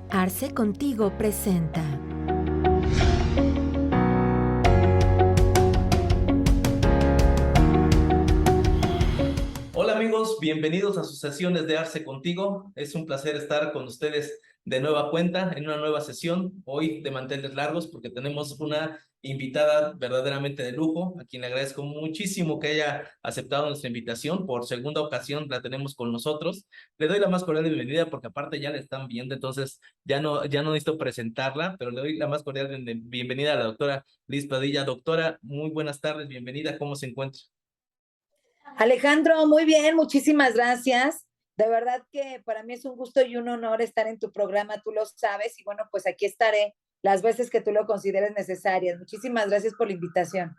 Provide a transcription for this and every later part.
Arce Contigo presenta. Hola amigos, bienvenidos a sus sesiones de Arce Contigo. Es un placer estar con ustedes de nueva cuenta en una nueva sesión, hoy de manteles largos, porque tenemos una invitada verdaderamente de lujo, a quien le agradezco muchísimo que haya aceptado nuestra invitación. Por segunda ocasión la tenemos con nosotros. Le doy la más cordial bienvenida porque aparte ya la están viendo, entonces ya no necesito presentarla, pero le doy la más cordial bienvenida a la doctora Liz Padilla. Doctora, muy buenas tardes, bienvenida, ¿cómo se encuentra? Alejandro, muy bien, muchísimas gracias. De verdad que para mí es un gusto y un honor estar en tu programa, tú lo sabes, y bueno, pues aquí estaré las veces que tú lo consideres necesarias. Muchísimas gracias por la invitación.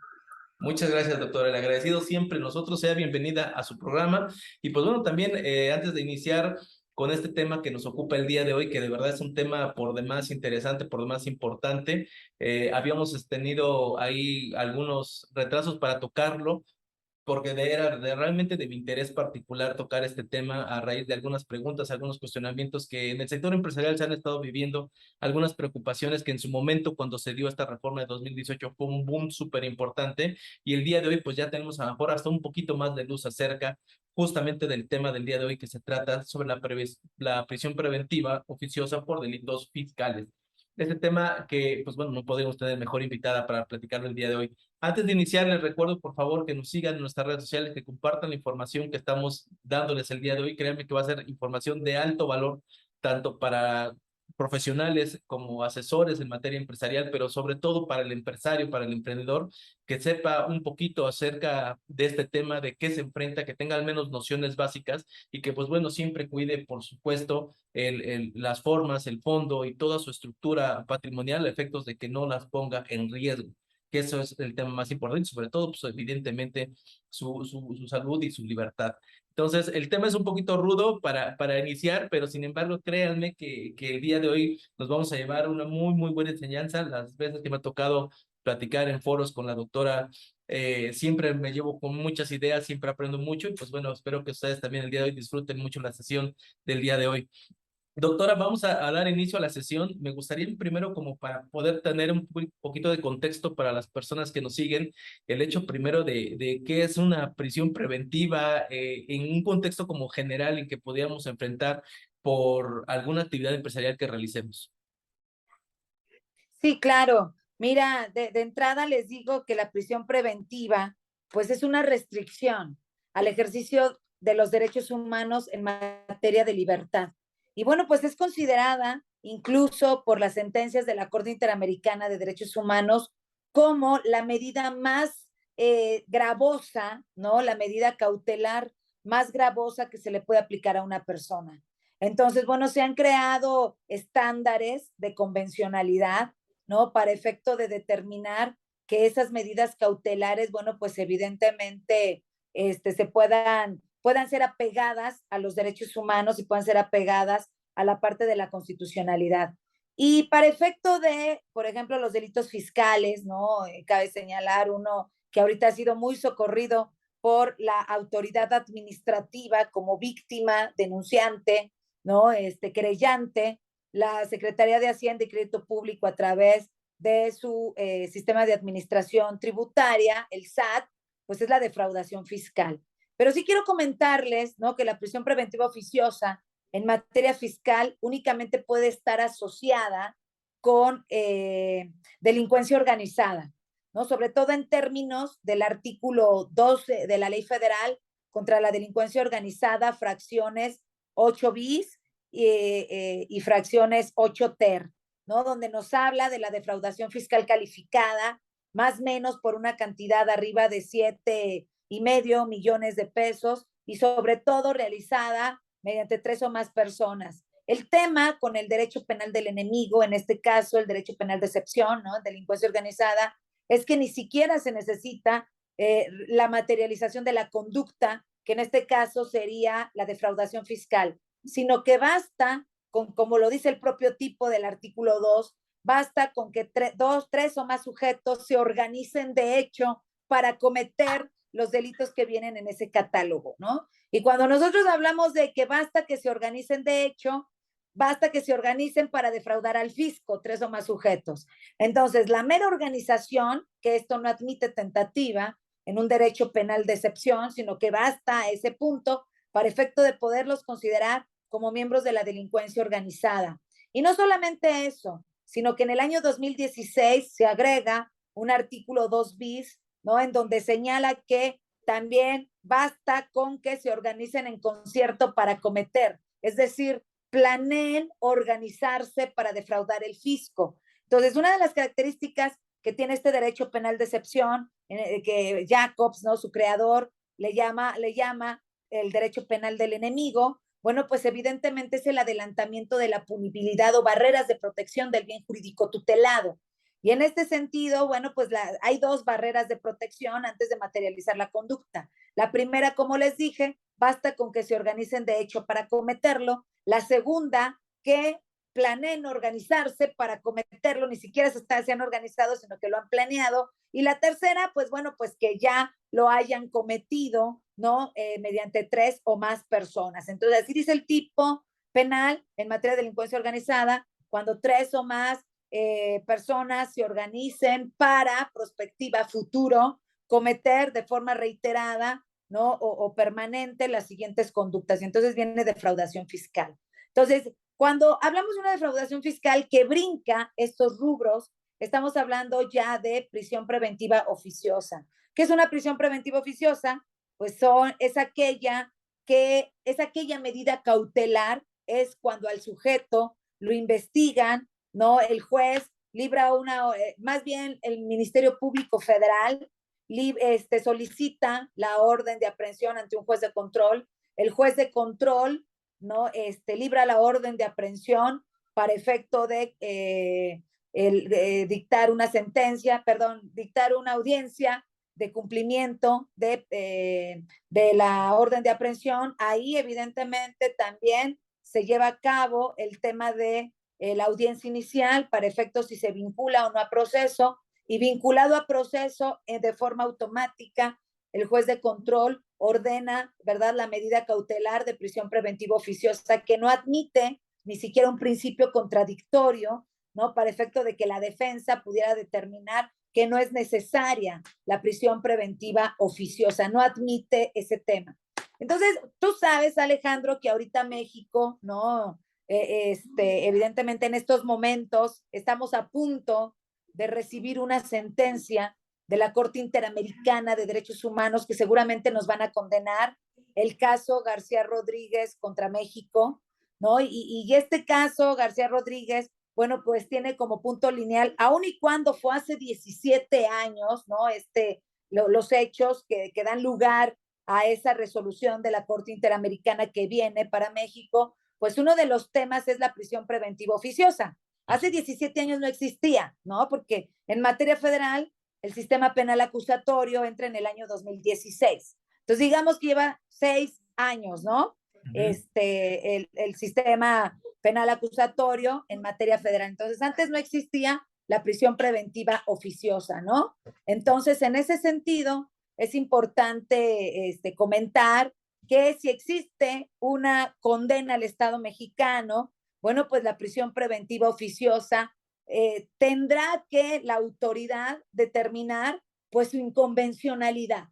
Muchas gracias, doctora. El agradecido siempre nosotros. Sea bienvenida a su programa. Y pues bueno, también antes de iniciar con este tema que nos ocupa el día de hoy, que de verdad es un tema por demás interesante, por demás importante, habíamos tenido ahí algunos retrasos para tocarlo, porque realmente de mi interés particular tocar este tema a raíz de algunas preguntas, algunos cuestionamientos que en el sector empresarial se han estado viviendo, algunas preocupaciones que en su momento cuando se dio esta reforma de 2018 fue un boom súper importante, y el día de hoy pues ya tenemos a lo mejor hasta un poquito más de luz acerca justamente del tema del día de hoy, que se trata sobre la prisión preventiva oficiosa por delitos fiscales. Este tema que, pues bueno, no podemos tener mejor invitada para platicarlo el día de hoy. Antes de iniciar, les recuerdo por favor que nos sigan en nuestras redes sociales, que compartan la información que estamos dándoles el día de hoy. Créanme que va a ser información de alto valor, tanto para profesionales como asesores en materia empresarial, pero sobre todo para el empresario, para el emprendedor, que sepa un poquito acerca de este tema, de qué se enfrenta, que tenga al menos nociones básicas y que pues bueno, siempre cuide, por supuesto, las formas, el fondo y toda su estructura patrimonial a efectos de que no las ponga en riesgo, que eso es el tema más importante, sobre todo, pues evidentemente, su salud y su libertad. Entonces, el tema es un poquito rudo para iniciar, pero sin embargo, créanme que el día de hoy nos vamos a llevar una muy, muy buena enseñanza. Las veces que me ha tocado platicar en foros con la doctora, siempre me llevo con muchas ideas, siempre aprendo mucho, y pues bueno, espero que ustedes también el día de hoy disfruten mucho la sesión del día de hoy. Doctora, vamos a dar inicio a la sesión. Me gustaría primero, como para poder tener un poquito de contexto para las personas que nos siguen, el hecho primero de qué es una prisión preventiva, en un contexto como general en que podíamos enfrentar por alguna actividad empresarial que realicemos. Sí, claro. Mira, de entrada les digo que la prisión preventiva, pues es una restricción al ejercicio de los derechos humanos en materia de libertad. Y bueno, pues es considerada incluso por las sentencias de la Corte Interamericana de Derechos Humanos como la medida más gravosa, ¿no? La medida cautelar más gravosa que se le puede aplicar a una persona. Entonces, bueno, se han creado estándares de convencionalidad, ¿no? Para efecto de determinar que esas medidas cautelares, bueno, pues evidentemente puedan ser apegadas a los derechos humanos y puedan ser apegadas a la parte de la constitucionalidad. Y para efecto de, por ejemplo, los delitos fiscales, ¿no? Cabe señalar uno que ahorita ha sido muy socorrido por la autoridad administrativa como víctima, denunciante, ¿no? Querellante, la Secretaría de Hacienda y Crédito Público a través de su sistema de administración tributaria, el SAT, pues es la defraudación fiscal. Pero sí quiero comentarles, ¿no? Que la prisión preventiva oficiosa en materia fiscal únicamente puede estar asociada con delincuencia organizada, ¿no? Sobre todo en términos del artículo 12 de la Ley Federal contra la delincuencia organizada, fracciones 8 bis y fracciones 8 ter, ¿no? Donde nos habla de la defraudación fiscal calificada, más o menos por una cantidad arriba de 7,5 millones de pesos y sobre todo realizada mediante 3 o más personas. El tema con el derecho penal del enemigo, en este caso el derecho penal de excepción, ¿no? Delincuencia organizada, es que ni siquiera se necesita la materialización de la conducta, que en este caso sería la defraudación fiscal, sino que basta con, como lo dice el propio tipo del artículo 2, basta con que dos, tres o más sujetos se organicen de hecho para cometer los delitos que vienen en ese catálogo, ¿no? Y cuando nosotros hablamos de que basta que se organicen de hecho, basta que se organicen para defraudar al fisco, 3 o más sujetos. Entonces, la mera organización, que esto no admite tentativa en un derecho penal de excepción, sino que basta a ese punto para efecto de poderlos considerar como miembros de la delincuencia organizada. Y no solamente eso, sino que en el año 2016 se agrega un artículo 2 bis, ¿no? En donde señala que también basta con que se organicen en concierto para cometer, es decir, planeen organizarse para defraudar el fisco. Entonces, una de las características que tiene este derecho penal de excepción, que Jacobs, ¿no? Su creador, le llama el derecho penal del enemigo, bueno, pues evidentemente es el adelantamiento de la punibilidad o barreras de protección del bien jurídico tutelado. Y en este sentido, bueno, pues hay 2 barreras de protección antes de materializar la conducta. La primera, como les dije, basta con que se organicen de hecho para cometerlo. La segunda, que planeen organizarse para cometerlo, ni siquiera se han organizado, sino que lo han planeado. Y la tercera, pues bueno, pues que ya lo hayan cometido, ¿no? Mediante 3 o más personas. Entonces, así dice el tipo penal en materia de delincuencia organizada, cuando 3 o más personas se organicen para prospectiva futuro cometer de forma reiterada, ¿no? O permanente las siguientes conductas. Y entonces viene defraudación fiscal. Entonces, cuando hablamos de una defraudación fiscal que brinca estos rubros, estamos hablando ya de prisión preventiva oficiosa. ¿Qué es una prisión preventiva oficiosa? Pues es aquella medida cautelar, es cuando al sujeto lo investigan, ¿no? El juez libra más bien el Ministerio Público Federal solicita la orden de aprehensión ante un juez de control. El juez de control, ¿no? Libra la orden de aprehensión para efecto de dictar una dictar una audiencia de cumplimiento de la orden de aprehensión. Ahí evidentemente también se lleva a cabo el tema de la audiencia inicial para efectos si se vincula o no a proceso, y vinculado a proceso de forma automática, el juez de control ordena, ¿verdad?, la medida cautelar de prisión preventiva oficiosa, que no admite ni siquiera un principio contradictorio, ¿no? Para efecto de que la defensa pudiera determinar que no es necesaria la prisión preventiva oficiosa, no admite ese tema. Entonces, tú sabes, Alejandro, que ahorita México, ¿no? Evidentemente en estos momentos estamos a punto de recibir una sentencia de la Corte Interamericana de Derechos Humanos que seguramente nos van a condenar, el caso García Rodríguez contra México, ¿no? Y este caso, García Rodríguez, bueno, pues tiene como punto lineal, aun y cuando fue hace 17 años, ¿no? Los hechos que dan lugar a esa resolución de la Corte Interamericana que viene para México, pues uno de los temas es la prisión preventiva oficiosa. Hace 17 años no existía, ¿no? Porque en materia federal el sistema penal acusatorio entra en el año 2016. Entonces, digamos que lleva 6 años, ¿no? El sistema penal acusatorio en materia federal. Entonces, antes no existía la prisión preventiva oficiosa, ¿no? Entonces, en ese sentido, es importante comentar que si existe una condena al Estado mexicano, bueno, pues la prisión preventiva oficiosa tendrá que la autoridad determinar pues su inconvencionalidad.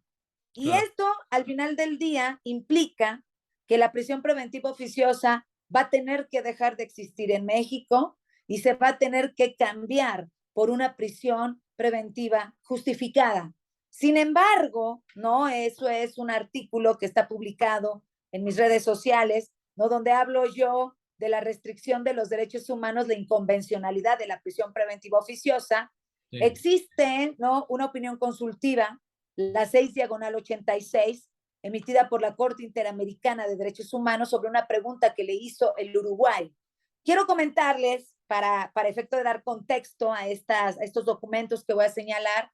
Y Claro. esto al final del día implica que la prisión preventiva oficiosa va a tener que dejar de existir en México y se va a tener que cambiar por una prisión preventiva justificada. Sin embargo, ¿no? Eso es un artículo que está publicado en mis redes sociales, ¿no? Donde hablo yo de la restricción de los derechos humanos, la inconvencionalidad de la prisión preventiva oficiosa. Sí. Existe, ¿no?, una opinión consultiva, la 6/86, emitida por la Corte Interamericana de Derechos Humanos sobre una pregunta que le hizo el Uruguay. Quiero comentarles, para efecto de dar contexto a estos documentos que voy a señalar,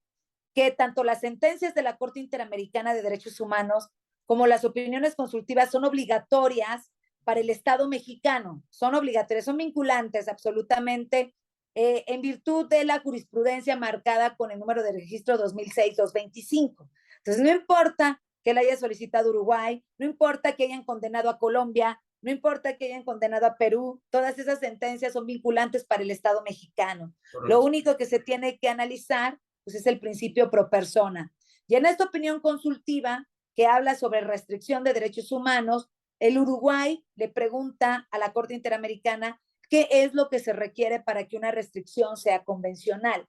que tanto las sentencias de la Corte Interamericana de Derechos Humanos como las opiniones consultivas son obligatorias para el Estado mexicano, son obligatorias, son vinculantes absolutamente, en virtud de la jurisprudencia marcada con el número de registro 2006-225. Entonces, no importa que la haya solicitado Uruguay, no importa que hayan condenado a Colombia, no importa que hayan condenado a Perú, todas esas sentencias son vinculantes para el Estado mexicano. Lo único que se tiene que analizar pues, es el principio pro persona. Y en esta opinión consultiva que habla sobre restricción de derechos humanos, el Uruguay le pregunta a la Corte Interamericana qué es lo que se requiere para que una restricción sea convencional.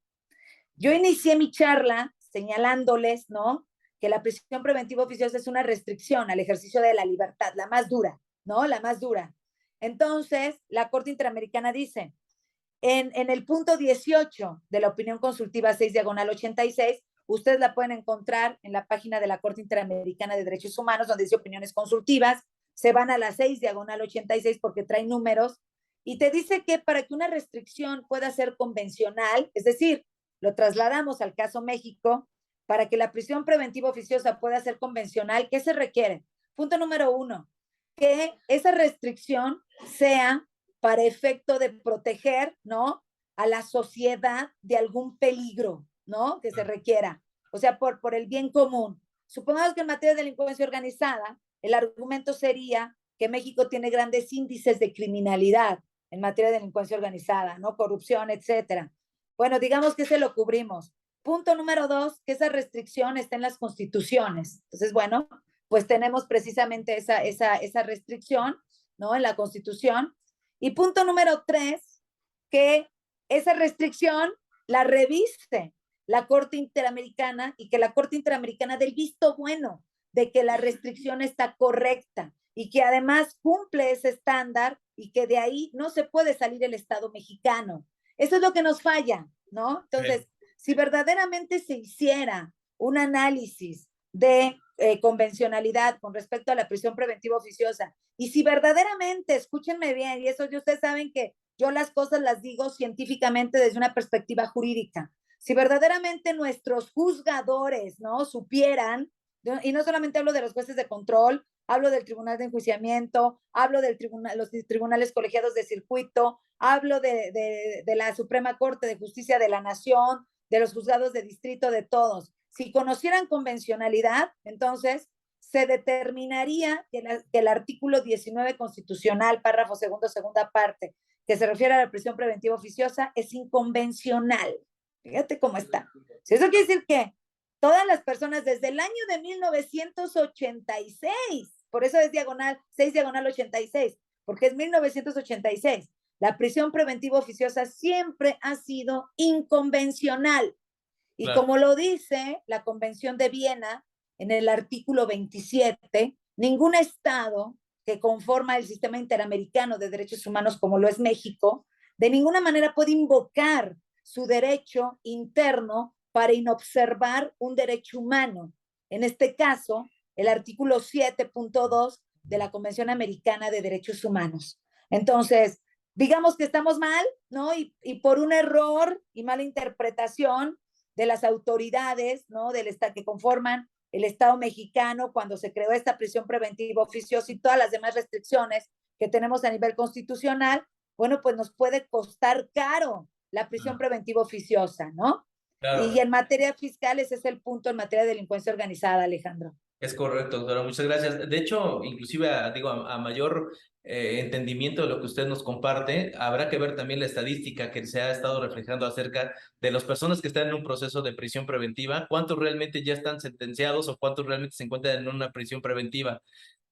Yo inicié mi charla señalándoles, ¿no?, que la prisión preventiva oficiosa es una restricción al ejercicio de la libertad, la más dura, ¿no? La más dura. Entonces, la Corte Interamericana dice, en el punto 18 de la opinión consultiva 6/86, ustedes la pueden encontrar en la página de la Corte Interamericana de Derechos Humanos, donde dice opiniones consultivas, se van a la 6/86 porque trae números, y te dice que para que una restricción pueda ser convencional, es decir, lo trasladamos al caso México, para que la prisión preventiva oficiosa pueda ser convencional, ¿qué se requiere? Punto número 1, que esa restricción sea para efecto de proteger, ¿no?, a la sociedad de algún peligro, ¿no?, que se requiera, o sea, por el bien común. Supongamos que en materia de delincuencia organizada, el argumento sería que México tiene grandes índices de criminalidad en materia de delincuencia organizada, ¿no?, corrupción, etcétera. Bueno, digamos que se lo cubrimos. Punto número 2, que esa restricción está en las constituciones. Entonces, bueno, pues tenemos precisamente esa restricción, ¿no?, en la Constitución. Y punto número 3, que esa restricción la reviste la Corte Interamericana y que la Corte Interamericana dé el visto bueno de que la restricción está correcta y que además cumple ese estándar y que de ahí no se puede salir el Estado mexicano. Eso es lo que nos falla, ¿no? Entonces, si verdaderamente se hiciera un análisis de convencionalidad con respecto a la prisión preventiva oficiosa, y si verdaderamente, escúchenme bien, y eso ustedes saben que yo las cosas las digo científicamente desde una perspectiva jurídica, si verdaderamente nuestros juzgadores, ¿no?, supieran, y no solamente hablo de los jueces de control, hablo del Tribunal de Enjuiciamiento, hablo del los tribunales colegiados de circuito, hablo de la Suprema Corte de Justicia de la Nación, de los juzgados de distrito, de todos. Si conocieran convencionalidad, entonces se determinaría que el artículo 19 constitucional, párrafo segundo, segunda parte, que se refiere a la prisión preventiva oficiosa, es inconvencional. Fíjate cómo está. Si eso quiere decir que todas las personas desde el año de 1986, por eso es diagonal, 6/86, porque es 1986, la prisión preventiva oficiosa siempre ha sido inconvencional. Y claro, como lo dice la Convención de Viena en el artículo 27, ningún Estado que conforma el sistema interamericano de derechos humanos como lo es México, de ninguna manera puede invocar su derecho interno para inobservar un derecho humano. En este caso, el artículo 7.2 de la Convención Americana de Derechos Humanos. Entonces, digamos que estamos mal, ¿no? Y por un error y mala interpretación de las autoridades, ¿no?, del Estado que conforman el Estado mexicano cuando se creó esta prisión preventiva oficiosa y todas las demás restricciones que tenemos a nivel constitucional, bueno, pues nos puede costar caro la prisión preventiva oficiosa, ¿no? Claro. Y en materia fiscal ese es el punto en materia de delincuencia organizada, Alejandro. Es correcto, doctora, muchas gracias. De hecho, inclusive, a mayor entendimiento de lo que usted nos comparte, habrá que ver también la estadística que se ha estado reflejando acerca de las personas que están en un proceso de prisión preventiva, cuántos realmente ya están sentenciados o cuántos realmente se encuentran en una prisión preventiva.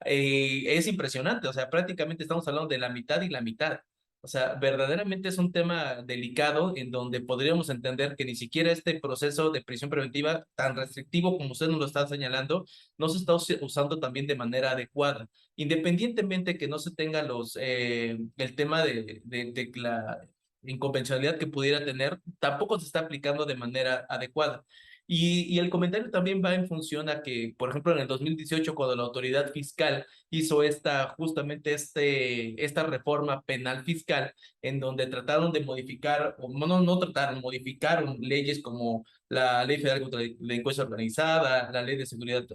Es impresionante, o sea, prácticamente estamos hablando de la mitad y la mitad. O sea, verdaderamente es un tema delicado en donde podríamos entender que ni siquiera este proceso de prisión preventiva tan restrictivo como usted nos lo está señalando, no se está usando también de manera adecuada. Independientemente que no se tenga el tema de la inconvencionalidad que pudiera tener, tampoco se está aplicando de manera adecuada. Y el comentario también va en función a que, por ejemplo, en el 2018, cuando la autoridad fiscal hizo justamente esta reforma penal fiscal, en donde trataron de modificar, o no trataron, modificaron leyes como la Ley Federal contra la Delincuencia Organizada, la Ley de Seguridad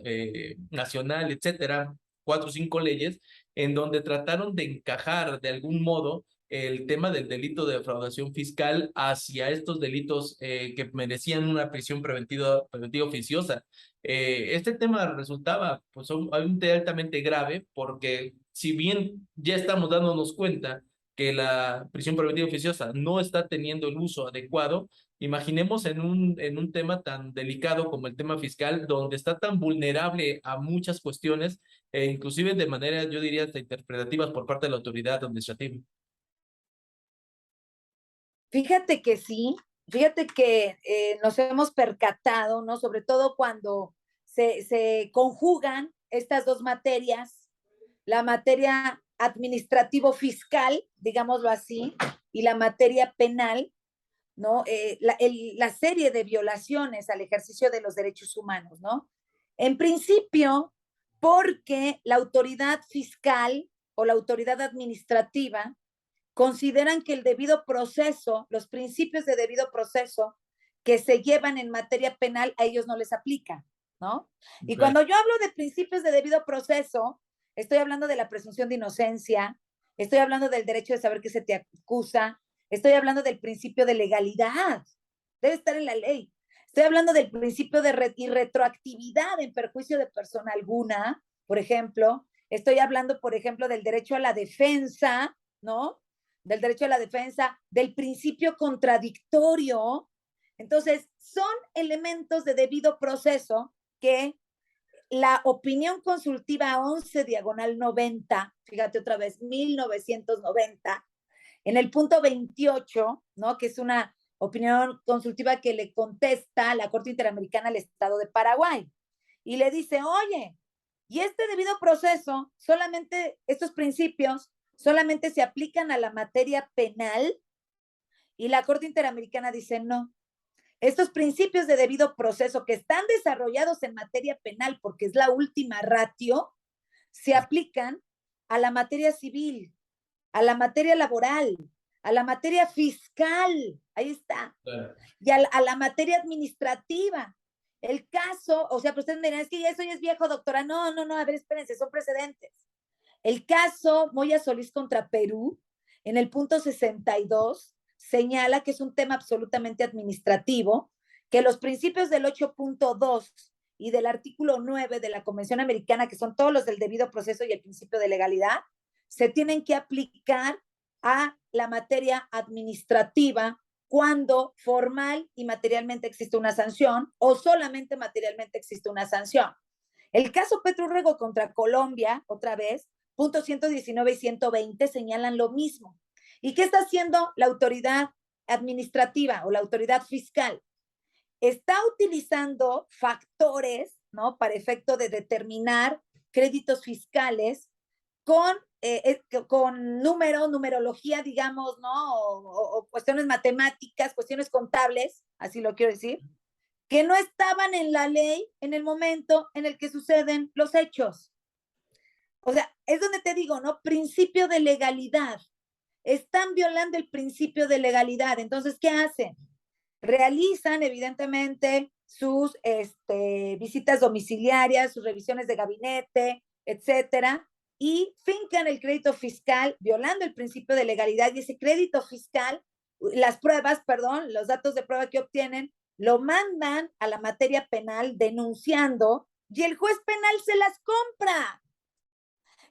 Nacional, etcétera, 4 o 5 leyes, en donde trataron de encajar de algún modo el tema del delito de defraudación fiscal hacia estos delitos que merecían una prisión preventiva oficiosa. Este tema resultaba pues, altamente grave porque si bien ya estamos dándonos cuenta que la prisión preventiva oficiosa no está teniendo el uso adecuado, imaginemos en un tema tan delicado como el tema fiscal, donde está tan vulnerable a muchas cuestiones, inclusive de manera, yo diría, hasta interpretativas por parte de la autoridad administrativa. Fíjate que sí, fíjate que nos hemos percatado, ¿no? Sobre todo cuando se conjugan estas dos materias, la materia administrativo-fiscal, digámoslo así, y la materia penal, ¿no? La serie de violaciones al ejercicio de los derechos humanos, ¿no? En principio, porque la autoridad fiscal o la autoridad administrativa consideran que el debido proceso, los principios de debido proceso que se llevan en materia penal, a ellos no les aplica, ¿no? Y Okay. cuando yo hablo de principios de debido proceso, estoy hablando de la presunción de inocencia, estoy hablando del derecho de saber que se te acusa, estoy hablando del principio de legalidad, debe estar en la ley. Estoy hablando del principio de irretroactividad en perjuicio de persona alguna, por ejemplo. Estoy hablando, por ejemplo, del derecho a la defensa, ¿no? Del derecho a la defensa, del principio contradictorio. Entonces, son elementos de debido proceso que la opinión consultiva 11/90, fíjate otra vez, 1990, en el punto 28, ¿no? Que es una opinión consultiva que le contesta a la Corte Interamericana al Estado de Paraguay. Y le dice, oye, y este debido proceso, solamente estos principios solamente se aplican a la materia penal, y la Corte Interamericana dice no. Estos principios de debido proceso que están desarrollados en materia penal, porque es la última ratio, se aplican a la materia civil, a la materia laboral, a la materia fiscal, ahí está, y a la materia administrativa. El caso, o sea, pero ustedes me dirán, es que eso ya es viejo, doctora. No, a ver, espérense, son precedentes. El caso Moya Solís contra Perú, en el punto 62, señala que es un tema absolutamente administrativo, que los principios del 8.2 y del artículo 9 de la Convención Americana, que son todos los del debido proceso y el principio de legalidad, se tienen que aplicar a la materia administrativa cuando formal y materialmente existe una sanción o solamente materialmente existe una sanción. El caso Petro Urrego contra Colombia, otra vez, puntos 119 y 120 señalan lo mismo. ¿Y qué está haciendo la autoridad administrativa o la autoridad fiscal? Está utilizando factores, ¿no? Para efecto de determinar créditos fiscales con numerología, digamos, ¿no? O cuestiones matemáticas, cuestiones contables, así lo quiero decir, que no estaban en la ley en el momento en el que suceden los hechos. O sea, es donde te digo, ¿no? Principio de legalidad. Están violando el principio de legalidad. Entonces, ¿qué hacen? Realizan, evidentemente, sus visitas domiciliarias, sus revisiones de gabinete, etcétera, y fincan el crédito fiscal violando el principio de legalidad, y ese crédito fiscal, las pruebas, perdón, los datos de prueba que obtienen, lo mandan a la materia penal denunciando, y el juez penal se las compra.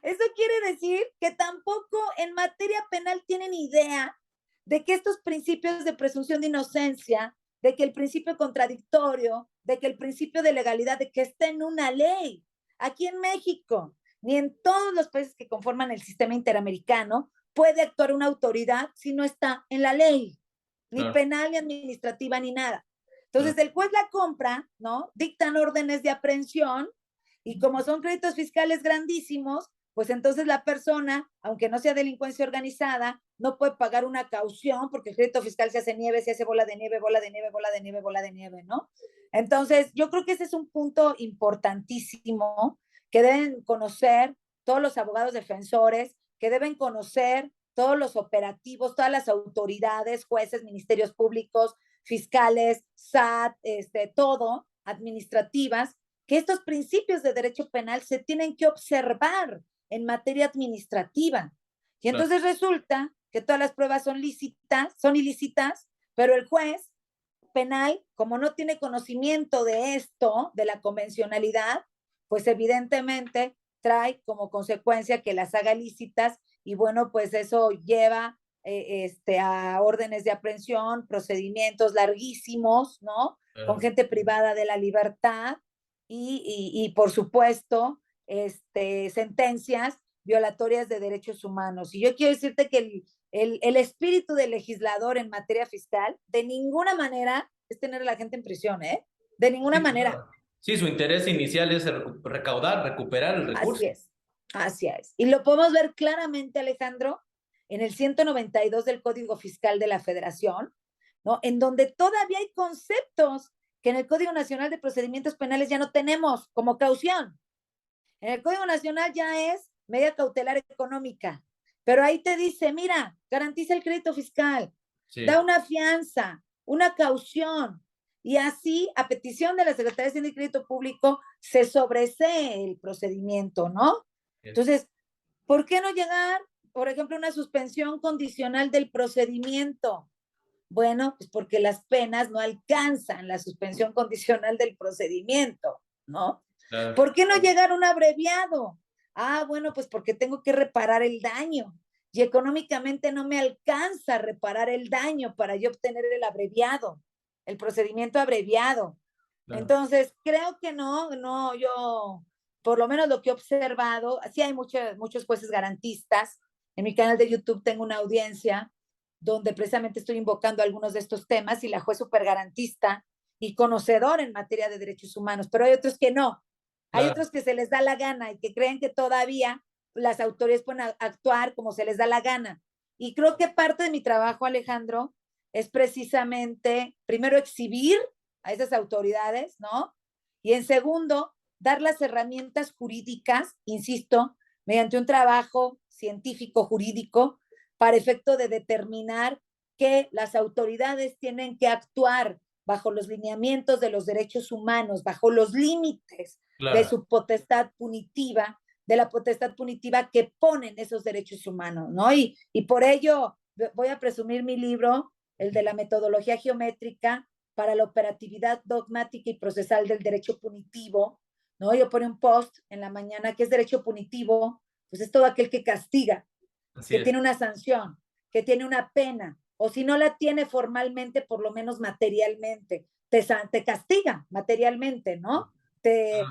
Eso quiere decir que tampoco en materia penal tienen idea de que estos principios de presunción de inocencia, de que el principio contradictorio, de que el principio de legalidad, de que está en una ley. Aquí en México, ni en todos los países que conforman el sistema interamericano, puede actuar una autoridad si no está en la ley, ni penal, ni administrativa, ni nada. Entonces el juez la compra, ¿no? Dictan órdenes de aprehensión, y como son créditos fiscales grandísimos, pues entonces la persona, aunque no sea delincuencia organizada, no puede pagar una caución porque el crédito fiscal se hace nieve, se hace bola de nieve, bola de nieve, bola de nieve, bola de nieve, ¿no? Entonces, yo creo que ese es un punto importantísimo que deben conocer todos los abogados defensores, que deben conocer todos los operativos, todas las autoridades, jueces, ministerios públicos, fiscales, SAT, todo, administrativas, que estos principios de derecho penal se tienen que observar en materia administrativa. Y entonces resulta que todas las pruebas son ilícitas, pero el juez penal, como no tiene conocimiento de esto, de la convencionalidad, pues evidentemente trae como consecuencia que las haga lícitas y bueno, pues eso lleva a órdenes de aprehensión, procedimientos larguísimos, ¿no? Con gente privada de la libertad y por supuesto, sentencias violatorias de derechos humanos. Y yo quiero decirte que el espíritu del legislador en materia fiscal de ninguna manera es tener a la gente en prisión, ¿eh? De ninguna Sí, manera. claro. Sí, su interés inicial es recaudar, recuperar el recurso. Así es, así es. Y lo podemos ver claramente, Alejandro, en el 192 del Código Fiscal de la Federación, ¿no? En donde todavía hay conceptos que en el Código Nacional de Procedimientos Penales ya no tenemos, como caución. En el Código Nacional ya es medida cautelar económica, pero ahí te dice, mira, garantiza el crédito fiscal, Sí. da una fianza, una caución, y así, a petición de la Secretaría de Hacienda y Crédito Público, se sobresee el procedimiento, ¿no? Entonces, ¿por qué no llegar, por ejemplo, a una suspensión condicional del procedimiento? Bueno, pues porque las penas no alcanzan la suspensión condicional del procedimiento, ¿no? Claro. ¿Por qué no llegar a un abreviado? Ah, bueno, pues porque tengo que reparar el daño y económicamente no me alcanza reparar el daño para yo obtener el abreviado, el procedimiento abreviado. Claro. Entonces, creo que no, yo, por lo menos lo que he observado, sí hay muchos jueces garantistas. En mi canal de YouTube tengo una audiencia donde precisamente estoy invocando algunos de estos temas y la juez súper garantista y conocedor en materia de derechos humanos, pero hay otros que no. Hay Claro. otros que se les da la gana y que creen que todavía las autoridades pueden actuar como se les da la gana. Y creo que parte de mi trabajo, Alejandro, es precisamente, primero, exhibir a esas autoridades, ¿no? Y en segundo, dar las herramientas jurídicas, insisto, mediante un trabajo científico jurídico para efecto de determinar que las autoridades tienen que actuar bajo los lineamientos de los derechos humanos, bajo los límites de Claro. su potestad punitiva, de la potestad punitiva que ponen esos derechos humanos, ¿no? Y por ello voy a presumir mi libro, el de la metodología geométrica para la operatividad dogmática y procesal del derecho punitivo, ¿no? Yo pongo un post en la mañana que es derecho punitivo, pues es todo aquel que castiga, Así que es. tiene una sanción, que tiene una pena, o si no la tiene formalmente, por lo menos materialmente, te castiga materialmente, ¿no? Te,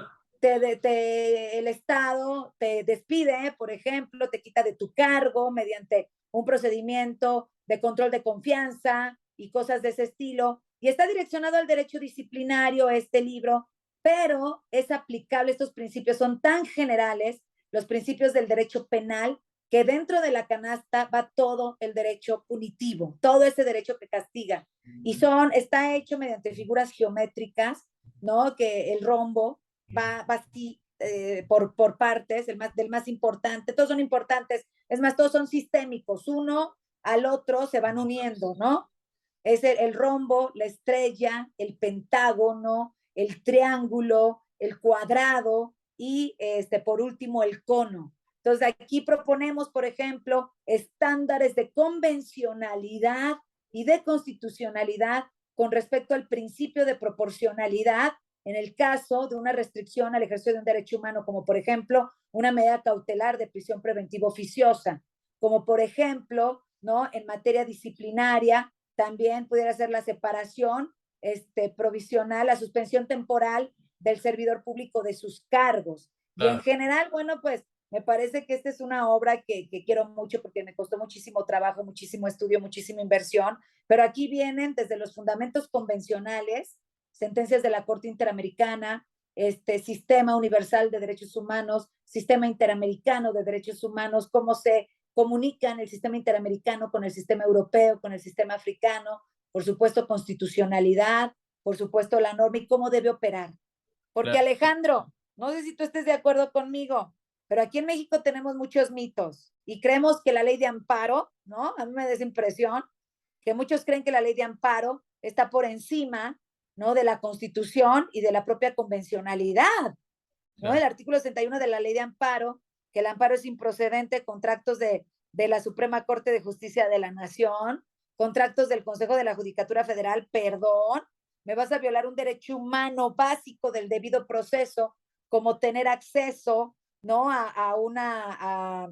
el Estado te despide, por ejemplo, te quita de tu cargo mediante un procedimiento de control de confianza y cosas de ese estilo. Y está direccionado al derecho disciplinario este libro, pero es aplicable, estos principios son tan generales, los principios del derecho penal, que dentro de la canasta va todo el derecho punitivo, todo ese derecho que castiga. Y está hecho mediante figuras geométricas, ¿no? Que el rombo va así por partes, del más importante, todos son importantes, es más, todos son sistémicos, uno al otro se van uniendo, ¿no? Es el rombo, la estrella, el pentágono, el triángulo, el cuadrado y por último el cono. Entonces aquí proponemos, por ejemplo, estándares de convencionalidad y de constitucionalidad con respecto al principio de proporcionalidad en el caso de una restricción al ejercicio de un derecho humano, como por ejemplo una medida cautelar de prisión preventiva oficiosa, como por ejemplo, ¿no? En materia disciplinaria, también pudiera ser la separación provisional, la suspensión temporal del servidor público de sus cargos. Y en Claro. general, bueno, pues me parece que esta es una obra que quiero mucho porque me costó muchísimo trabajo, muchísimo estudio, muchísima inversión, pero aquí vienen desde los fundamentos convencionales, sentencias de la Corte Interamericana, Sistema Universal de Derechos Humanos, Sistema Interamericano de Derechos Humanos, cómo se comunican el sistema interamericano con el sistema europeo, con el sistema africano, por supuesto constitucionalidad, por supuesto la norma y cómo debe operar. Porque Claro. Alejandro, no sé si tú estés de acuerdo conmigo, pero aquí en México tenemos muchos mitos y creemos que la ley de amparo, ¿no? A mí me da esa impresión, que muchos creen que la ley de amparo está por encima, ¿no? De la Constitución y de la propia convencionalidad, ¿no? Claro. El artículo 61 de la ley de amparo, que el amparo es improcedente contra actos de la Suprema Corte de Justicia de la Nación, contra actos del Consejo de la Judicatura Federal, perdón, me vas a violar un derecho humano básico del debido proceso, como tener acceso ¿no? A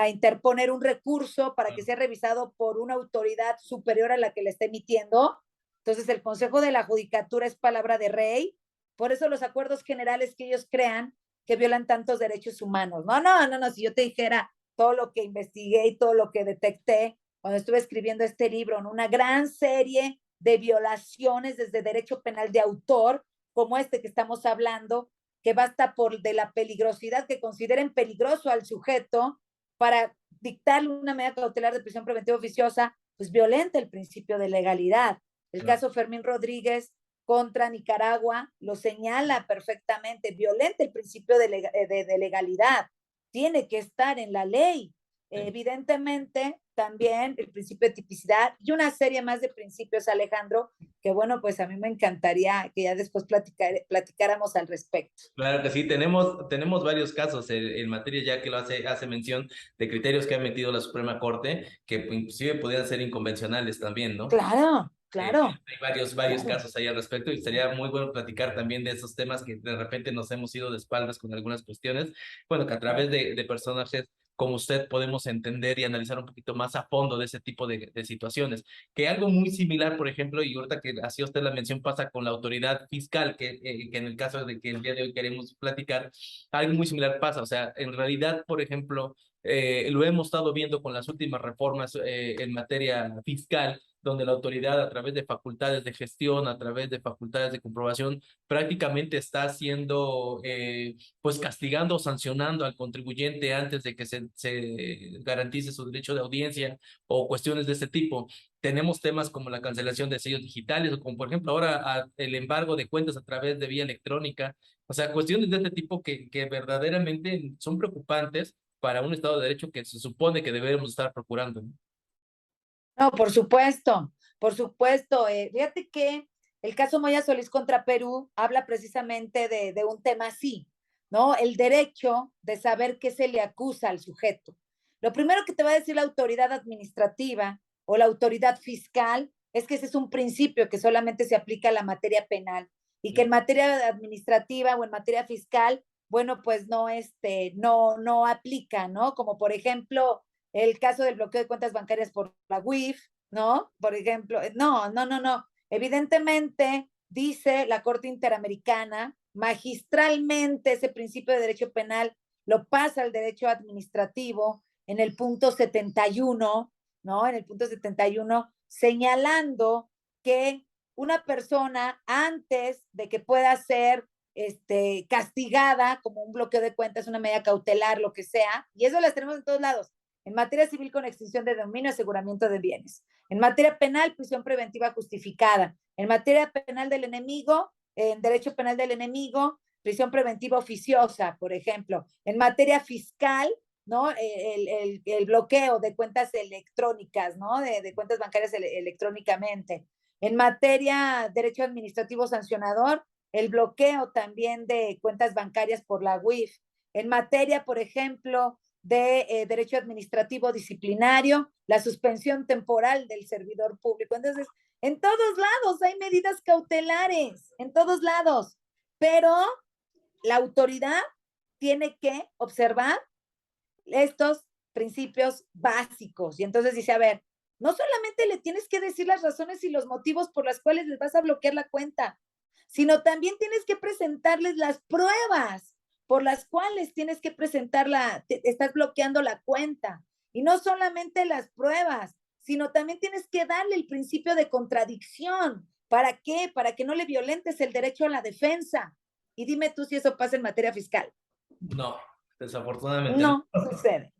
interponer un recurso para que sea revisado por una autoridad superior a la que le esté emitiendo. Entonces, el Consejo de la Judicatura es palabra de rey. Por eso los acuerdos generales que ellos crean que violan tantos derechos humanos. No, si yo te dijera todo lo que investigué y todo lo que detecté cuando estuve escribiendo este libro, ¿no? Una gran serie de violaciones desde derecho penal de autor, como este que estamos hablando, que basta por de la peligrosidad, que consideren peligroso al sujeto para dictarle una medida cautelar de prisión preventiva oficiosa, pues violenta el principio de legalidad. El caso Fermín Rodríguez contra Nicaragua lo señala perfectamente, violenta el principio de legalidad, tiene que estar en la ley. Evidentemente, también el principio de tipicidad y una serie más de principios, Alejandro, que bueno, pues a mí me encantaría que ya después platicáramos al respecto. Claro que sí, tenemos varios casos en materia, ya que lo hace mención de criterios que ha metido la Suprema Corte, que inclusive podrían ser inconvencionales también, ¿no? Claro, claro, Hay varios claro. casos ahí al respecto y sería muy bueno platicar también de esos temas que de repente nos hemos ido de espaldas con algunas cuestiones. Bueno, que a través de personajes como usted podemos entender y analizar un poquito más a fondo de ese tipo de situaciones. Que algo muy similar, por ejemplo, y ahorita que hacía usted la mención, pasa con la autoridad fiscal, que en el caso de que el día de hoy queremos platicar, algo muy similar pasa. O sea, en realidad, por ejemplo, lo hemos estado viendo con las últimas reformas en materia fiscal, donde la autoridad a través de facultades de gestión, a través de facultades de comprobación, prácticamente está haciendo, pues castigando o sancionando al contribuyente antes de que se garantice su derecho de audiencia o cuestiones de ese tipo. Tenemos temas como la cancelación de sellos digitales o como por ejemplo ahora el embargo de cuentas a través de vía electrónica. O sea, cuestiones de este tipo que verdaderamente son preocupantes para un Estado de Derecho que se supone que debemos estar procurando, ¿no? No, por supuesto, por supuesto. Fíjate que el caso Moya Solís contra Perú habla precisamente de un tema así, ¿no? El derecho de saber qué se le acusa al sujeto. Lo primero que te va a decir la autoridad administrativa o la autoridad fiscal es que ese es un principio que solamente se aplica a la materia penal y que en materia administrativa o en materia fiscal, bueno, pues no aplica, ¿no? Como por ejemplo el caso del bloqueo de cuentas bancarias por la UIF, ¿no? Por ejemplo, no. Evidentemente, dice la Corte Interamericana, magistralmente ese principio de derecho penal lo pasa al derecho administrativo en el punto 71, ¿no? En el punto 71, señalando que una persona antes de que pueda ser castigada como un bloqueo de cuentas, una medida cautelar, lo que sea, y eso las tenemos en todos lados, en materia civil con extinción de dominio, aseguramiento de bienes. En materia penal, prisión preventiva justificada. En materia penal del enemigo, en derecho penal del enemigo, prisión preventiva oficiosa, por ejemplo. En materia fiscal, ¿no? El bloqueo de cuentas electrónicas, ¿no? De cuentas bancarias electrónicamente. En materia derecho administrativo sancionador, el bloqueo también de cuentas bancarias por la UIF. En materia, por ejemplo, de derecho administrativo disciplinario, la suspensión temporal del servidor público. Entonces, en todos lados hay medidas cautelares, en todos lados, pero la autoridad tiene que observar estos principios básicos. Y entonces dice, a ver, no solamente le tienes que decir las razones y los motivos por las cuales les vas a bloquear la cuenta, sino también tienes que presentarles las pruebas por las cuales tienes que presentarla, estás bloqueando la cuenta. Y no solamente las pruebas, sino también tienes que darle el principio de contradicción. ¿Para qué? Para que no le violentes el derecho a la defensa. Y dime tú si eso pasa en materia fiscal. No, desafortunadamente no. No sucede.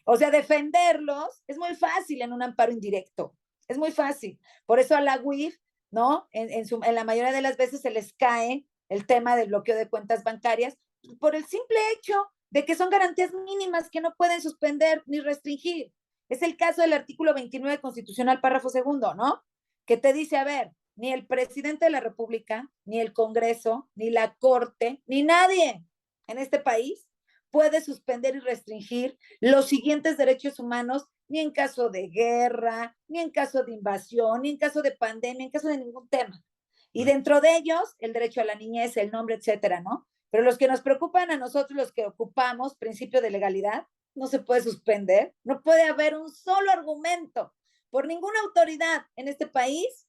O sea, defenderlos es muy fácil en un amparo indirecto. Es muy fácil. Por eso a la UIF, ¿no? En la mayoría de las veces se les cae el tema del bloqueo de cuentas bancarias por el simple hecho de que son garantías mínimas que no pueden suspender ni restringir. Es el caso del artículo 29 constitucional, párrafo segundo, ¿no? Que te dice, a ver, ni el presidente de la República, ni el Congreso, ni la Corte, ni nadie en este país puede suspender y restringir los siguientes derechos humanos, ni en caso de guerra, ni en caso de invasión, ni en caso de pandemia, en caso de ningún tema. Y dentro de ellos, el derecho a la niñez, el nombre, etcétera, ¿no? Pero los que nos preocupan a nosotros, los que ocupamos principio de legalidad, no se puede suspender, no puede haber un solo argumento por ninguna autoridad en este país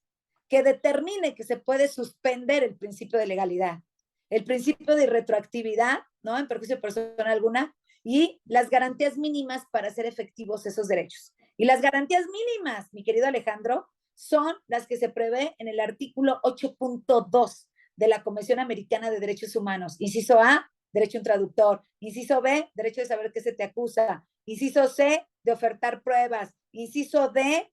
que determine que se puede suspender el principio de legalidad, el principio de irretroactividad, ¿no? En perjuicio de persona alguna, y las garantías mínimas para hacer efectivos esos derechos. Y las garantías mínimas, mi querido Alejandro, son las que se prevé en el artículo 8.2 de la Convención Americana de Derechos Humanos. Inciso A, derecho a un traductor. Inciso B, derecho de saber qué se te acusa. Inciso C, de ofertar pruebas. Inciso D,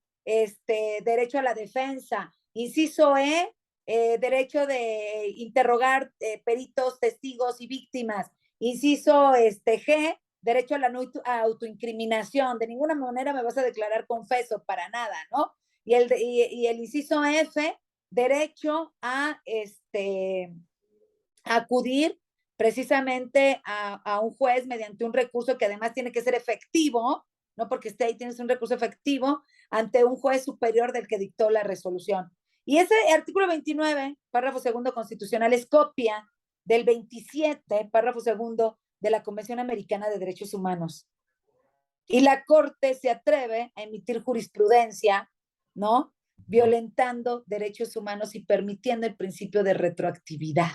derecho a la defensa. Inciso E, derecho de interrogar peritos, testigos y víctimas. Inciso G, derecho a la no autoincriminación. De ninguna manera me vas a declarar confeso, para nada, ¿no? Y el inciso F, derecho a acudir precisamente a un juez mediante un recurso que además tiene que ser efectivo, no porque esté ahí tienes un recurso efectivo ante un juez superior del que dictó la resolución. Y ese artículo 29, párrafo segundo constitucional, es copia del 27, párrafo segundo de la Convención Americana de Derechos Humanos. Y la Corte se atreve a emitir jurisprudencia, ¿no? Violentando derechos humanos y permitiendo el principio de retroactividad.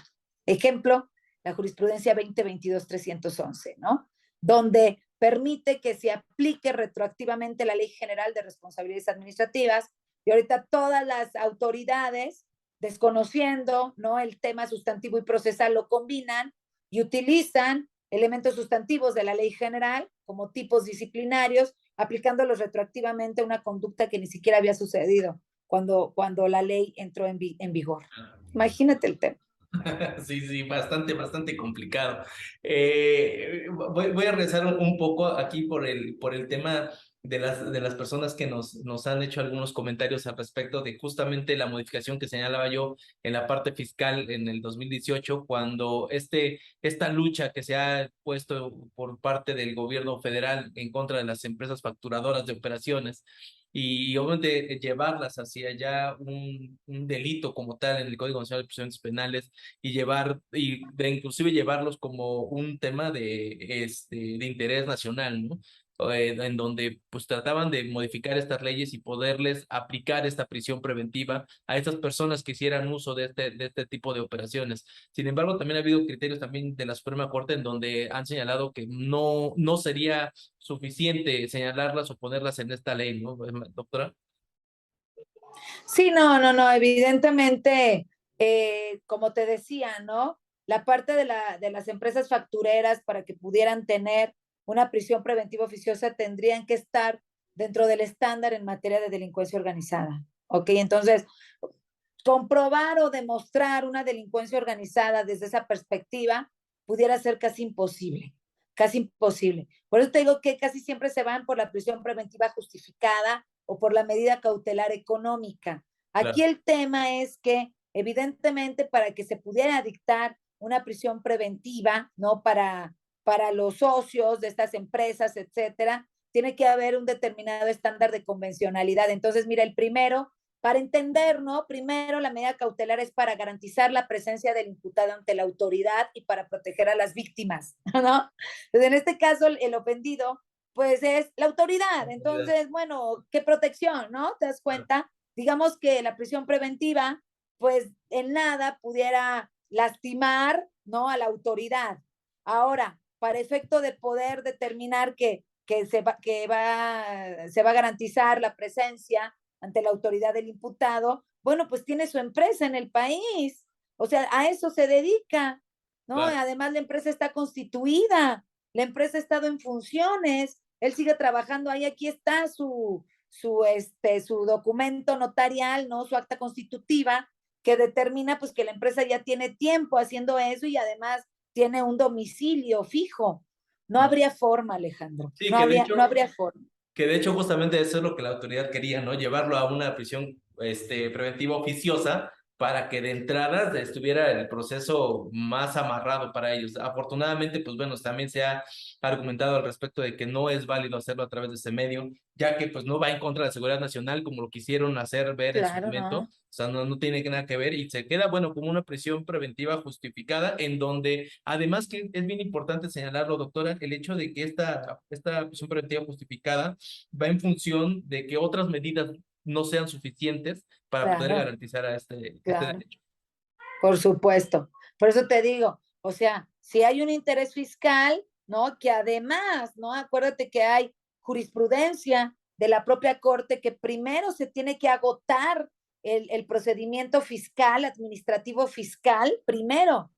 Ejemplo, la jurisprudencia 2022-311, ¿no? Donde permite que se aplique retroactivamente la Ley General de Responsabilidades Administrativas, y ahorita todas las autoridades, desconociendo, ¿no?, el tema sustantivo y procesal, lo combinan y utilizan elementos sustantivos de la Ley General como tipos disciplinarios, aplicándolos retroactivamente a una conducta que ni siquiera había sucedido cuando la ley entró en vigor. Imagínate el tema. Sí, sí, bastante complicado. Voy a regresar un poco aquí por el tema de las personas que nos han hecho algunos comentarios al respecto de justamente la modificación que señalaba yo en la parte fiscal en el 2018, cuando esta lucha que se ha puesto por parte del gobierno federal en contra de las empresas facturadoras de operaciones, y obviamente llevarlas hacia ya un delito como tal en el Código Nacional de Procedimientos Penales, inclusive llevarlos como un tema de interés nacional, ¿no? En donde pues trataban de modificar estas leyes y poderles aplicar esta prisión preventiva a estas personas que hicieran uso de este tipo de operaciones. Sin embargo, también ha habido criterios también de la Suprema Corte en donde han señalado que no sería suficiente señalarlas o ponerlas en esta ley, ¿no, doctora? Sí, no, evidentemente, como te decía, ¿no? La parte de las empresas factureras para que pudieran tener una prisión preventiva oficiosa tendrían que estar dentro del estándar en materia de delincuencia organizada, ¿ok? Entonces, comprobar o demostrar una delincuencia organizada desde esa perspectiva pudiera ser casi imposible, casi imposible. Por eso te digo que casi siempre se van por la prisión preventiva justificada o por la medida cautelar económica. Aquí Claro. el tema es que, evidentemente, para que se pudiera dictar una prisión preventiva, ¿no? Para los socios de estas empresas, etcétera, tiene que haber un determinado estándar de convencionalidad. Entonces, mira, el primero, para entender, ¿no? Primero, la medida cautelar es para garantizar la presencia del imputado ante la autoridad y para proteger a las víctimas, ¿no? Entonces, en este caso, el ofendido pues es la autoridad. Entonces, bueno, qué protección, ¿no? ¿Te das cuenta? Digamos que la prisión preventiva, pues en nada pudiera lastimar, ¿no?, a la autoridad. Ahora, para efecto de poder determinar que se va a garantizar la presencia ante la autoridad del imputado, bueno, pues tiene su empresa en el país. O sea, a eso se dedica, ¿no? Claro. Además, la empresa está constituida, la empresa ha estado en funciones, él sigue trabajando ahí, aquí está su documento notarial, ¿no? Su acta constitutiva, que determina pues que la empresa ya tiene tiempo haciendo eso y además tiene un domicilio fijo. No habría forma, Alejandro, Sí, no habría forma. que de hecho justamente eso es lo que la autoridad quería, ¿no? Llevarlo a una prisión preventiva oficiosa para que de entrada estuviera el proceso más amarrado para ellos. Afortunadamente, pues bueno, también se ha argumentado al respecto de que no es válido hacerlo a través de ese medio, ya que pues no va en contra de la seguridad nacional como lo quisieron hacer ver en su Claro, momento, o ¿no? sea, no tiene nada que ver y se queda, bueno, como una prisión preventiva justificada, en donde además que es bien importante señalarlo, doctora, el hecho de que esta prisión preventiva justificada va en función de que otras medidas no sean suficientes para poder Claro, garantizar a este claro. derecho. Por supuesto. Por eso te digo, o sea, si hay un interés fiscal, ¿no? Que además, ¿no? Acuérdate que hay jurisprudencia de la propia Corte que primero se tiene que agotar el procedimiento fiscal, administrativo fiscal, primero,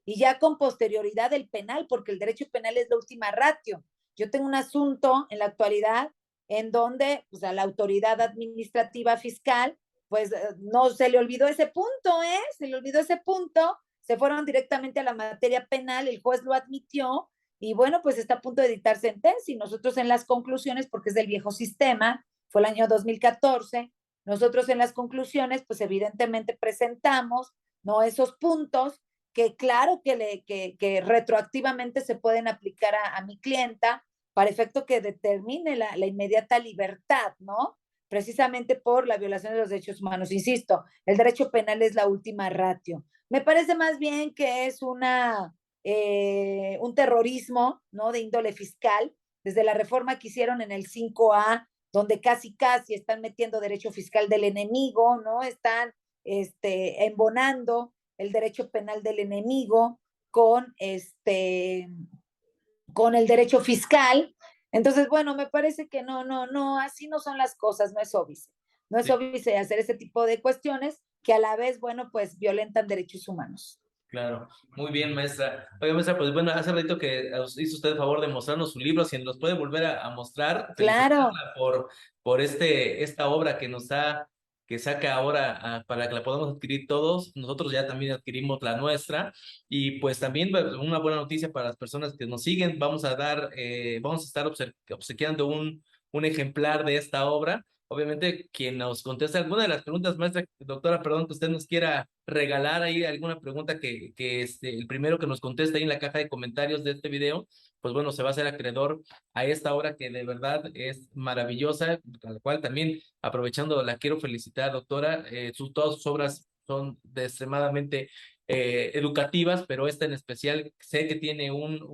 y ya con posterioridad el penal, porque el derecho penal es la última ratio. Yo tengo un asunto en la actualidad en donde pues, a la autoridad administrativa fiscal pues no se le olvidó ese punto, ¿eh? Se le olvidó ese punto, se fueron directamente a la materia penal, el juez lo admitió y bueno, pues está a punto de dictar sentencia y nosotros en las conclusiones, porque es del viejo sistema, fue el año 2014, nosotros en las conclusiones, pues evidentemente presentamos, ¿no? Esos puntos que claro que retroactivamente se pueden aplicar a mi clienta para efecto que determine la inmediata libertad, ¿no? Precisamente por la violación de los derechos humanos. Insisto, el derecho penal es la última ratio. Me parece más bien que es un terrorismo, ¿no? De índole fiscal, desde la reforma que hicieron en el 5A, donde casi están metiendo derecho fiscal del enemigo, ¿no? Están embonando el derecho penal del enemigo con con el derecho fiscal. Entonces, bueno, me parece que no, así no son las cosas, no es óbice. No es Sí, óbice hacer ese tipo de cuestiones que a la vez, bueno, pues violentan derechos humanos. claro. Muy bien, maestra. Oiga, maestra, pues bueno, hace rato que hizo usted el favor de mostrarnos su libro, si nos los puede volver a mostrar, Claro, felicitarla por esta obra que saca ahora para que la podamos adquirir todos. Nosotros ya también adquirimos la nuestra y pues también pues, una buena noticia para las personas que nos siguen. Vamos a estar obsequiando un ejemplar de esta obra. Obviamente, quien nos conteste alguna de las preguntas, maestra, doctora, perdón, que usted nos quiera regalar ahí alguna pregunta el primero que nos conteste ahí en la caja de comentarios de este video, pues bueno, se va a hacer acreedor a esta obra que de verdad es maravillosa, a la cual también, aprovechando, la quiero felicitar, doctora. Todas sus obras son extremadamente educativas, pero esta en especial sé que tiene un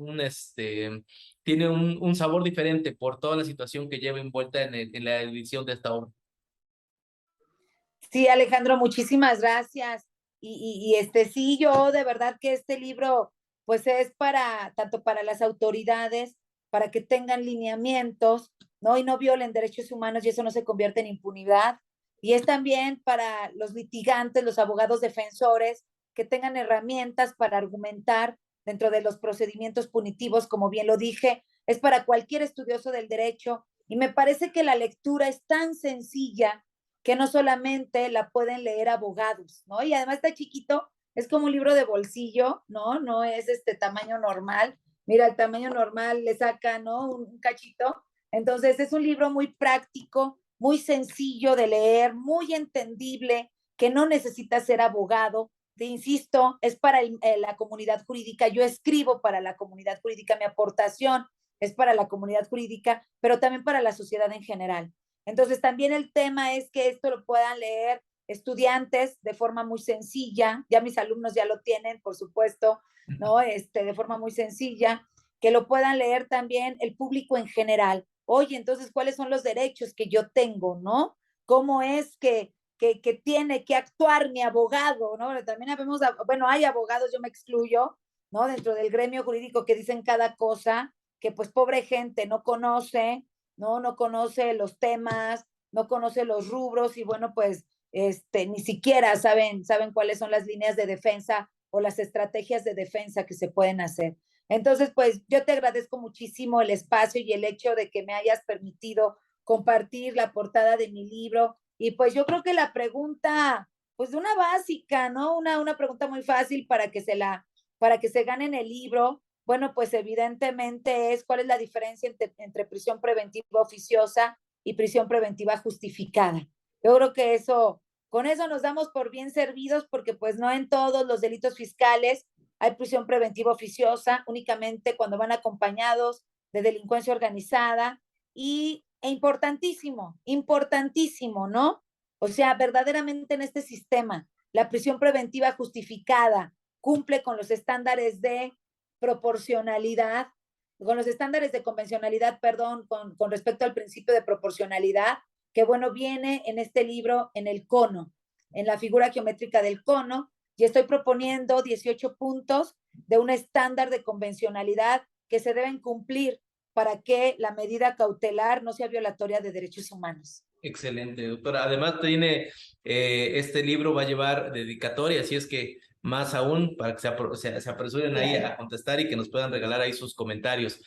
sabor diferente por toda la situación que lleva envuelta en la edición de esta obra. sí, Alejandro, muchísimas gracias. Sí, yo de verdad que este libro, pues es para, tanto para las autoridades, para que tengan lineamientos, ¿no? Y no violen derechos humanos y eso no se convierte en impunidad. Y es también para los litigantes, los abogados defensores, que tengan herramientas para argumentar dentro de los procedimientos punitivos, como bien lo dije, es para cualquier estudioso del derecho. Y me parece que la lectura es tan sencilla que no solamente la pueden leer abogados, ¿no? Y además está chiquito, es como un libro de bolsillo, ¿no? No es este tamaño normal. Mira, el tamaño normal le saca, ¿no? Un cachito. Entonces es un libro muy práctico, muy sencillo de leer, muy entendible, que no necesita ser abogado. Te insisto, es para la comunidad jurídica. Yo escribo para la comunidad jurídica, mi aportación es para la comunidad jurídica, pero también para la sociedad en general. Entonces, también el tema es que esto lo puedan leer estudiantes de forma muy sencilla, ya mis alumnos ya lo tienen, por supuesto, ¿no? De forma muy sencilla, que lo puedan leer también el público en general. Oye, entonces, ¿cuáles son los derechos que yo tengo, no? ¿Cómo es que tiene que actuar mi abogado, no? También habemos, bueno, hay abogados, yo me excluyo, ¿no? Dentro del gremio jurídico que dicen cada cosa, que pues pobre gente no conoce, no conoce los temas, no conoce los rubros y bueno, pues ni siquiera saben cuáles son las líneas de defensa o las estrategias de defensa que se pueden hacer. Entonces, pues yo te agradezco muchísimo el espacio y el hecho de que me hayas permitido compartir la portada de mi libro. Y pues yo creo que la pregunta, pues de una básica, ¿no? Una pregunta muy fácil para que se ganen el libro, bueno, pues evidentemente es cuál es la diferencia entre prisión preventiva oficiosa y prisión preventiva justificada. Yo creo que eso Con eso nos damos por bien servidos porque pues no en todos los delitos fiscales hay prisión preventiva oficiosa, únicamente cuando van acompañados de delincuencia organizada e importantísimo, importantísimo, ¿no? O sea, verdaderamente en este sistema, la prisión preventiva justificada cumple con los estándares de proporcionalidad, con los estándares de convencionalidad, perdón, con respecto al principio de proporcionalidad, que bueno, viene en este libro en el cono, en la figura geométrica del cono, y estoy proponiendo 18 puntos de un estándar de convencionalidad que se deben cumplir para que la medida cautelar no sea violatoria de derechos humanos. Excelente, doctora. Además este libro va a llevar dedicatoria, así es que más aún para que se apresuren ahí a contestar y que nos puedan regalar ahí sus comentarios.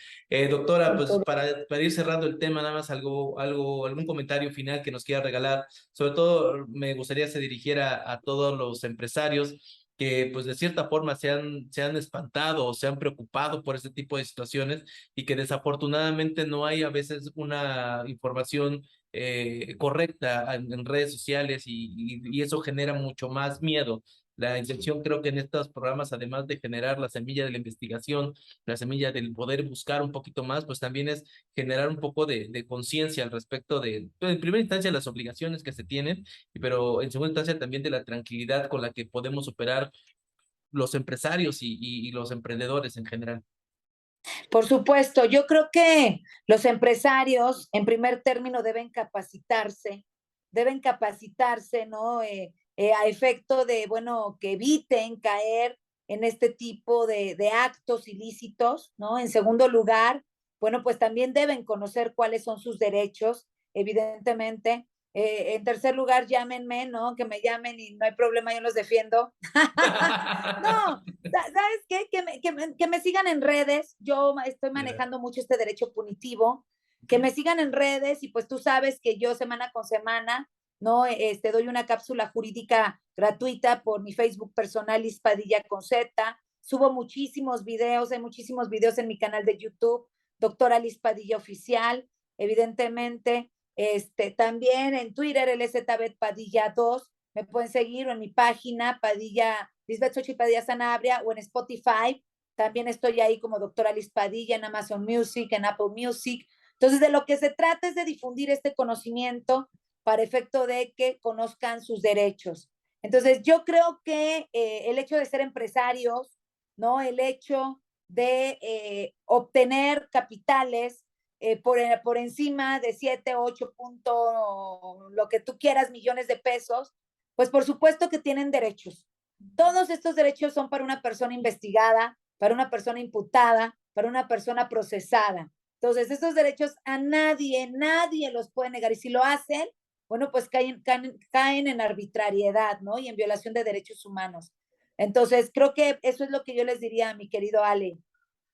Doctora, pues para ir cerrando el tema, nada más algún comentario final que nos quiera regalar. Sobre todo me gustaría se dirigiera a todos los empresarios que pues de cierta forma se han espantado o se han preocupado por este tipo de situaciones y que desafortunadamente no hay a veces una información correcta en redes sociales y eso genera mucho más miedo. La intención creo que en estos programas, además de generar la semilla de la investigación, la semilla del poder buscar un poquito más, pues también es generar un poco de conciencia al respecto de, en primera instancia, las obligaciones que se tienen, pero en segunda instancia también de la tranquilidad con la que podemos operar los empresarios y los emprendedores en general. Por supuesto, yo creo que los empresarios, en primer término, deben capacitarse, ¿no? A efecto de, bueno, que eviten caer en este tipo de actos ilícitos, ¿no? En segundo lugar, bueno, pues también deben conocer cuáles son sus derechos, evidentemente. En tercer lugar, llámenme, ¿no? Que me llamen y no hay problema, yo los defiendo. No, ¿sabes qué? Que me sigan en redes. Yo estoy manejando mucho este derecho punitivo. Que me sigan en redes y pues tú sabes que yo semana con semana, ¿no? Doy una cápsula jurídica gratuita por mi Facebook personal, Liz Padilla con Z. Subo muchísimos videos, hay muchísimos videos en mi canal de YouTube, doctora Liz Padilla Oficial, evidentemente. También en Twitter, LZBet Padilla 2. Me pueden seguir en mi página, Padilla, Lisbeth Xochitl Padilla Sanabria, o en Spotify. También estoy ahí como doctora Liz Padilla en Amazon Music, en Apple Music. Entonces, de lo que se trata es de difundir este conocimiento para efecto de que conozcan sus derechos. Entonces, yo creo que el hecho de ser empresarios, ¿no? El hecho de obtener capitales por encima de 7, 8 puntos, lo que tú quieras, millones de pesos, pues por supuesto que tienen derechos. Todos estos derechos son para una persona investigada, para una persona imputada, para una persona procesada. Entonces, estos derechos a nadie los puede negar. Y si lo hacen, bueno, pues caen en arbitrariedad, ¿no? Y en violación de derechos humanos. Entonces, creo que eso es lo que yo les diría a mi querido Ale.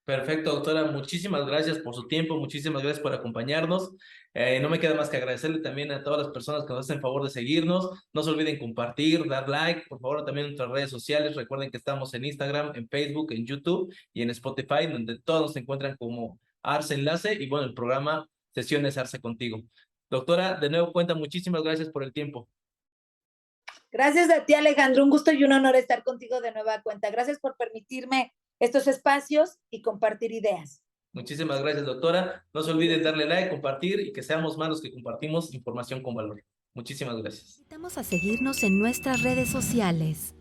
Perfecto, doctora. Muchísimas gracias por su tiempo, muchísimas gracias por acompañarnos. No me queda más que agradecerle también a todas las personas que nos hacen favor de seguirnos. No se olviden compartir, dar like, por favor, también en nuestras redes sociales. Recuerden que estamos en Instagram, en Facebook, en YouTube y en Spotify, donde todos nos encuentran como Arce Enlace y bueno, el programa Sesiones Arce Contigo. Doctora, de nuevo cuenta, muchísimas gracias por el tiempo. Gracias a ti, Alejandro. Un gusto y un honor estar contigo de nueva cuenta. Gracias por permitirme estos espacios y compartir ideas. Muchísimas gracias, doctora. No se olviden darle like, compartir y que seamos más los que compartimos información con valor. Muchísimas gracias. Invitamos a seguirnos en nuestras redes sociales.